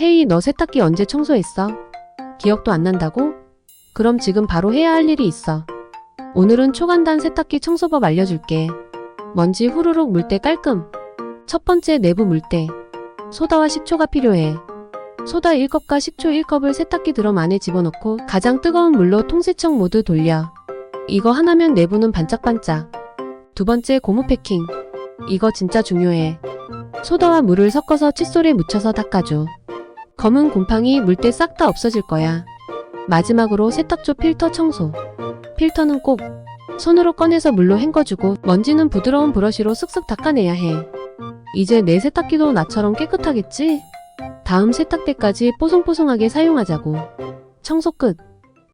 헤이, 너 세탁기 언제 청소했어? 기억도 안 난다고? 그럼 지금 바로 해야 할 일이 있어. 오늘은 초간단 세탁기 청소법 알려줄게. 먼지 후루룩 물 때 깔끔. 첫 번째, 내부 물 때. 소다와 식초가 필요해. 소다 1컵과 식초 1컵을 세탁기 드럼 안에 집어넣고 가장 뜨거운 물로 통세척 모두 돌려. 이거 하나면 내부는 반짝반짝. 두 번째, 고무 패킹. 이거 진짜 중요해. 소다와 물을 섞어서 칫솔에 묻혀서 닦아줘. 검은 곰팡이 물 때 싹 다 없어질 거야. 마지막으로 세탁조 필터 청소. 필터는 꼭 손으로 꺼내서 물로 헹궈주고 먼지는 부드러운 브러쉬로 쓱쓱 닦아내야 해. 이제 내 세탁기도 나처럼 깨끗하겠지? 다음 세탁 때까지 뽀송뽀송하게 사용하자고. 청소 끝.